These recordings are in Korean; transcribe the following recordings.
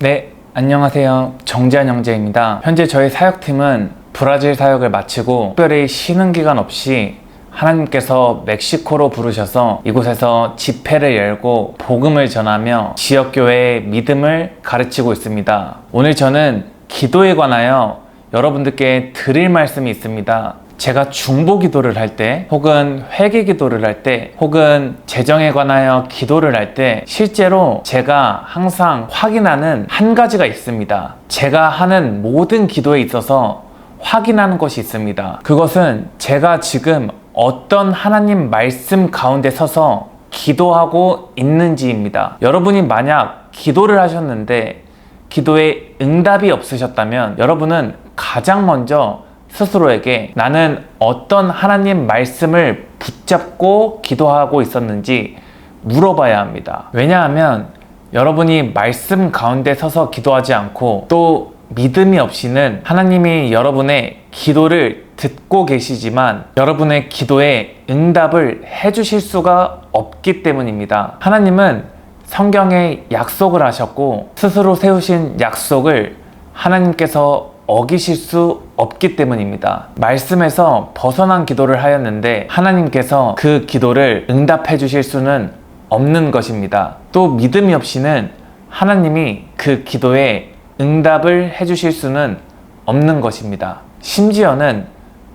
네, 안녕하세요. 정재한 형제입니다. 현재 저희 사역팀은 브라질 사역을 마치고 특별히 쉬는 기간 없이 하나님께서 멕시코로 부르셔서 이곳에서 집회를 열고 복음을 전하며 지역교회의 믿음을 가르치고 있습니다. 오늘 저는 기도에 관하여 여러분들께 드릴 말씀이 있습니다. 제가 중보 기도를 할 때, 혹은 회개 기도를 할 때, 혹은 재정에 관하여 기도를 할 때 실제로 제가 항상 확인하는 한 가지가 있습니다. 제가 하는 모든 기도에 있어서 확인하는 것이 있습니다. 그것은 제가 지금 어떤 하나님 말씀 가운데 서서 기도하고 있는지입니다. 여러분이 만약 기도를 하셨는데 기도에 응답이 없으셨다면 여러분은 가장 먼저 스스로에게 나는 어떤 하나님 말씀을 붙잡고 기도하고 있었는지 물어봐야 합니다. 왜냐하면 여러분이 말씀 가운데 서서 기도하지 않고 또 믿음이 없이는 하나님이 여러분의 기도를 듣고 계시지만 여러분의 기도에 응답을 해주실 수가 없기 때문입니다. 하나님은 성경에 약속을 하셨고 스스로 세우신 약속을 하나님께서 어기실 수 없기 때문입니다. 말씀에서 벗어난 기도를 하였는데 하나님께서 그 기도를 응답해 주실 수는 없는 것입니다. 또 믿음이 없이는 하나님이 그 기도에 응답을 해 주실 수는 없는 것입니다. 심지어는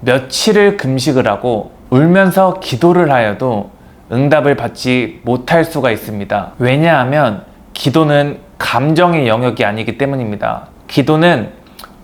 며칠을 금식을 하고 울면서 기도를 하여도 응답을 받지 못할 수가 있습니다. 왜냐하면 기도는 감정의 영역이 아니기 때문입니다. 기도는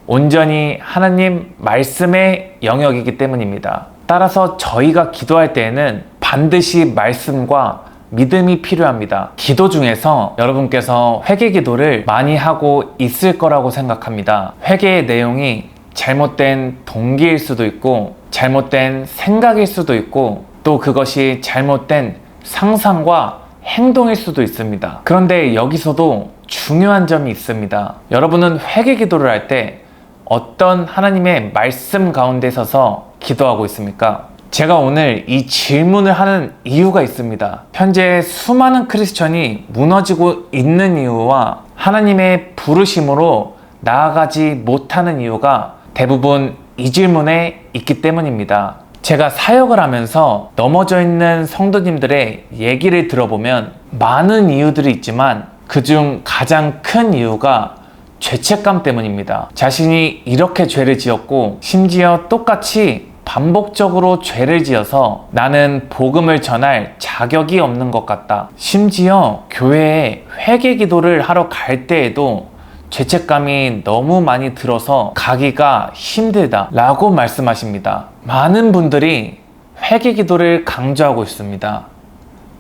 온전히 하나님 말씀의 영역이기 때문입니다. 따라서 저희가 기도할 때에는 반드시 말씀과 믿음이 필요합니다. 기도 중에서 여러분께서 회개 기도를 많이 하고 있을 거라고 생각합니다. 회개의 내용이 잘못된 동기일 수도 있고 잘못된 생각일 수도 있고 또 그것이 잘못된 상상과 행동일 수도 있습니다. 그런데 여기서도 중요한 점이 있습니다. 여러분은 회개 기도를 할 때 어떤 하나님의 말씀 가운데 서서 기도하고 있습니까? 제가 오늘 이 질문을 하는 이유가 있습니다. 현재 수많은 크리스천이 무너지고 있는 이유와 하나님의 부르심으로 나아가지 못하는 이유가 대부분 이 질문에 있기 때문입니다. 제가 사역을 하면서 넘어져 있는 성도님들의 얘기를 들어보면 많은 이유들이 있지만 그중 가장 큰 이유가 죄책감 때문입니다. 자신이 이렇게 죄를 지었고 심지어 똑같이 반복적으로 죄를 지어서 나는 복음을 전할 자격이 없는 것 같다. 심지어 교회에 회개 기도를 하러 갈 때에도 죄책감이 너무 많이 들어서 가기가 힘들다 라고 말씀하십니다. 많은 분들이 회개 기도를 강조하고 있습니다.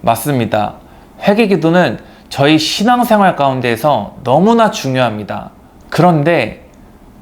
맞습니다. 회개 기도는 저희 신앙생활 가운데에서 너무나 중요합니다. 그런데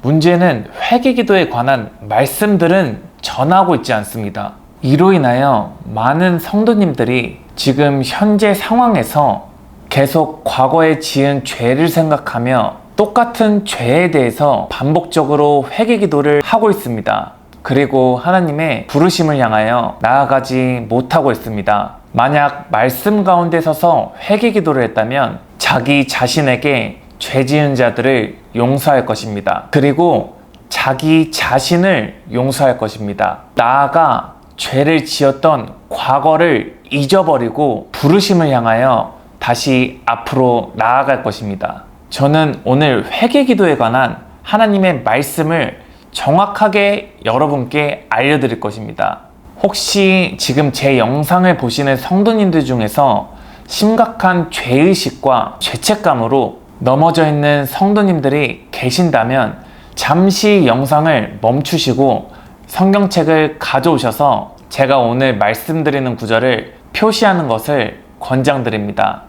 문제는 회개 기도에 관한 말씀들은 전하고 있지 않습니다. 이로 인하여 많은 성도님들이 지금 현재 상황에서 계속 과거에 지은 죄를 생각하며 똑같은 죄에 대해서 반복적으로 회개 기도를 하고 있습니다. 그리고 하나님의 부르심을 향하여 나아가지 못하고 있습니다. 만약 말씀 가운데 서서 회개 기도를 했다면 자기 자신에게 죄 지은 자들을 용서할 것입니다. 그리고 자기 자신을 용서할 것입니다. 나아가 죄를 지었던 과거를 잊어버리고 부르심을 향하여 다시 앞으로 나아갈 것입니다. 저는 오늘 회개 기도에 관한 하나님의 말씀을 정확하게 여러분께 알려드릴 것입니다. 혹시 지금 제 영상을 보시는 성도님들 중에서 심각한 죄의식과 죄책감으로 넘어져 있는 성도님들이 계신다면 잠시 영상을 멈추시고 성경책을 가져오셔서 제가 오늘 말씀드리는 구절을 표시하는 것을 권장드립니다.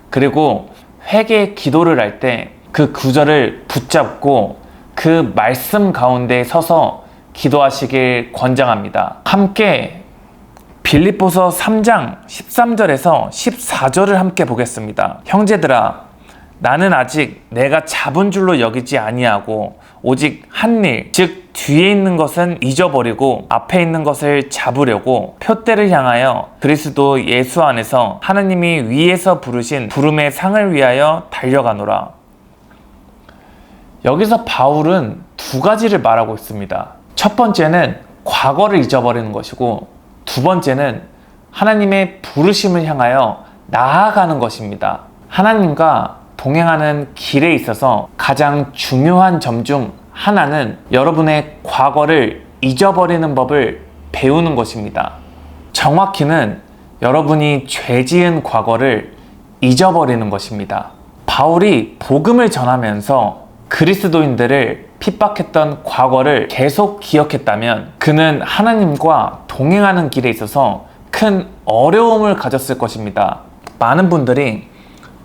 그리고 회개 기도를 할 때 그 구절을 붙잡고 그 말씀 가운데 서서 기도하시길 권장합니다. 함께 빌립보서 3장 13절에서 14절을 함께 보겠습니다. 형제들아, 나는 아직 내가 잡은 줄로 여기지 아니하고 오직 한 일, 즉 뒤에 있는 것은 잊어버리고 앞에 있는 것을 잡으려고 표대를 향하여 그리스도 예수 안에서 하느님이 위에서 부르신 부름의 상을 위하여 달려가노라. 여기서 바울은 두 가지를 말하고 있습니다. 첫 번째는 과거를 잊어버리는 것이고, 두 번째는 하나님의 부르심을 향하여 나아가는 것입니다. 하나님과 동행하는 길에 있어서 가장 중요한 점 중 하나는 여러분의 과거를 잊어버리는 법을 배우는 것입니다. 정확히는 여러분이 죄 지은 과거를 잊어버리는 것입니다. 바울이 복음을 전하면서 그리스도인들을 핍박했던 과거를 계속 기억했다면 그는 하나님과 동행하는 길에 있어서 큰 어려움을 가졌을 것입니다. 많은 분들이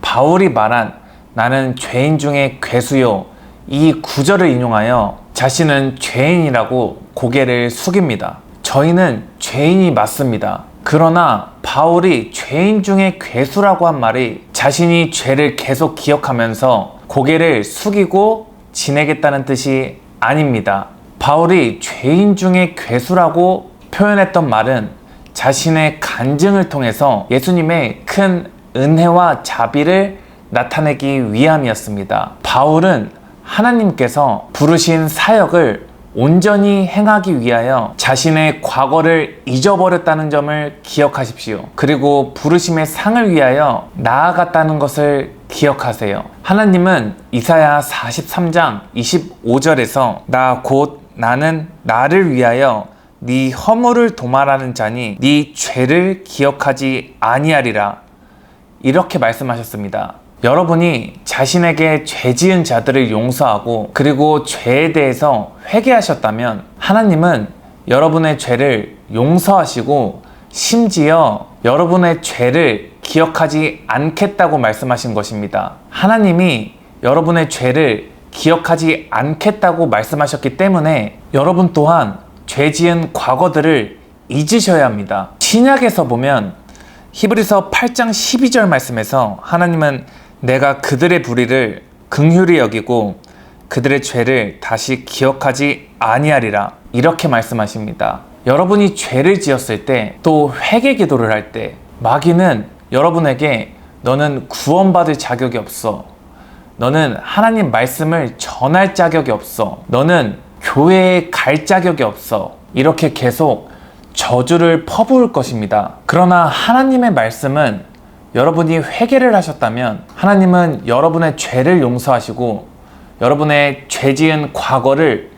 바울이 말한 나는 죄인 중에 괴수요, 이 구절을 인용하여 자신은 죄인이라고 고개를 숙입니다. 저희는 죄인이 맞습니다. 그러나 바울이 죄인 중에 괴수라고 한 말이 자신이 죄를 계속 기억하면서 고개를 숙이고 지내겠다는 뜻이 아닙니다. 바울이 죄인 중에 괴수라고 표현했던 말은 자신의 간증을 통해서 예수님의 큰 은혜와 자비를 나타내기 위함이었습니다. 바울은 하나님께서 부르신 사역을 온전히 행하기 위하여 자신의 과거를 잊어버렸다는 점을 기억하십시오. 그리고 부르심의 상을 위하여 나아갔다는 것을 기억하세요. 하나님은 이사야 43장 25절에서 나 곧 나는 나를 위하여 네 허물을 도말하는 자니 네 죄를 기억하지 아니하리라, 이렇게 말씀하셨습니다. 여러분이 자신에게 죄 지은 자들을 용서하고 그리고 죄에 대해서 회개하셨다면 하나님은 여러분의 죄를 용서하시고 심지어 여러분의 죄를 기억하지 않겠다고 말씀하신 것입니다. 하나님이 여러분의 죄를 기억하지 않겠다고 말씀하셨기 때문에 여러분 또한 죄 지은 과거들을 잊으셔야 합니다. 신약에서 보면 히브리서 8장 12절 말씀에서 하나님은 내가 그들의 불의를 긍휼히 여기고 그들의 죄를 다시 기억하지 아니하리라, 이렇게 말씀하십니다. 여러분이 죄를 지었을 때 또 회개 기도를 할 때 마귀는 여러분에게 너는 구원받을 자격이 없어, 너는 하나님 말씀을 전할 자격이 없어, 너는 교회에 갈 자격이 없어, 이렇게 계속 저주를 퍼부을 것입니다. 그러나 하나님의 말씀은 여러분이 회개를 하셨다면 하나님은 여러분의 죄를 용서하시고 여러분의 죄 지은 과거를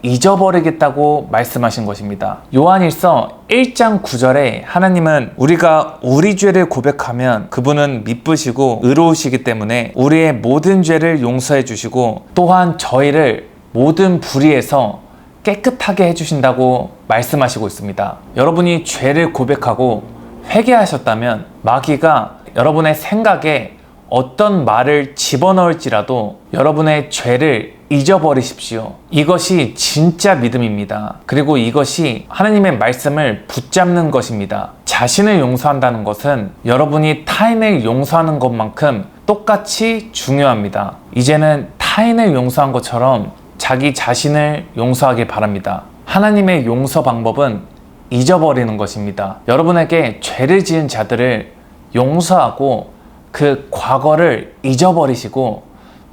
잊어버리겠다고 말씀하신 것입니다. 요한일서 1장 9절에 하나님은 우리가 우리 죄를 고백하면 그분은 미쁘시고 의로우시기 때문에 우리의 모든 죄를 용서해 주시고 또한 저희를 모든 불의에서 깨끗하게 해주신다고 말씀하시고 있습니다. 여러분이 죄를 고백하고 회개하셨다면 마귀가 여러분의 생각에 어떤 말을 집어넣을지라도 여러분의 죄를 잊어버리십시오. 이것이 진짜 믿음입니다. 그리고 이것이 하나님의 말씀을 붙잡는 것입니다. 자신을 용서한다는 것은 여러분이 타인을 용서하는 것만큼 똑같이 중요합니다. 이제는 타인을 용서한 것처럼 자기 자신을 용서하길 바랍니다. 하나님의 용서 방법은 잊어버리는 것입니다. 여러분에게 죄를 지은 자들을 용서하고 그 과거를 잊어버리시고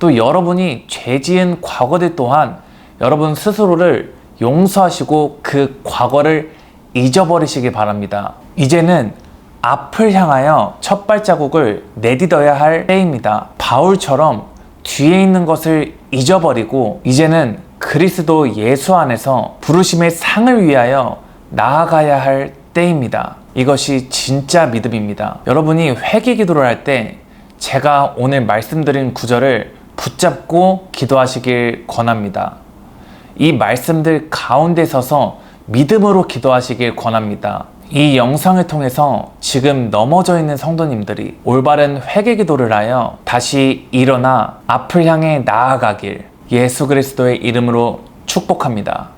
또 여러분이 죄 지은 과거들 또한 여러분 스스로를 용서하시고 그 과거를 잊어버리시기 바랍니다. 이제는 앞을 향하여 첫 발자국을 내딛어야 할 때입니다. 바울처럼 뒤에 있는 것을 잊어버리고 이제는 그리스도 예수 안에서 부르심의 상을 위하여 나아가야 할 때입니다. 이것이 진짜 믿음입니다. 여러분이 회개 기도를 할 때 제가 오늘 말씀드린 구절을 붙잡고 기도하시길 권합니다. 이 말씀들 가운데 서서 믿음으로 기도하시길 권합니다. 이 영상을 통해서 지금 넘어져 있는 성도님들이 올바른 회개 기도를 하여 다시 일어나 앞을 향해 나아가길 예수 그리스도의 이름으로 축복합니다.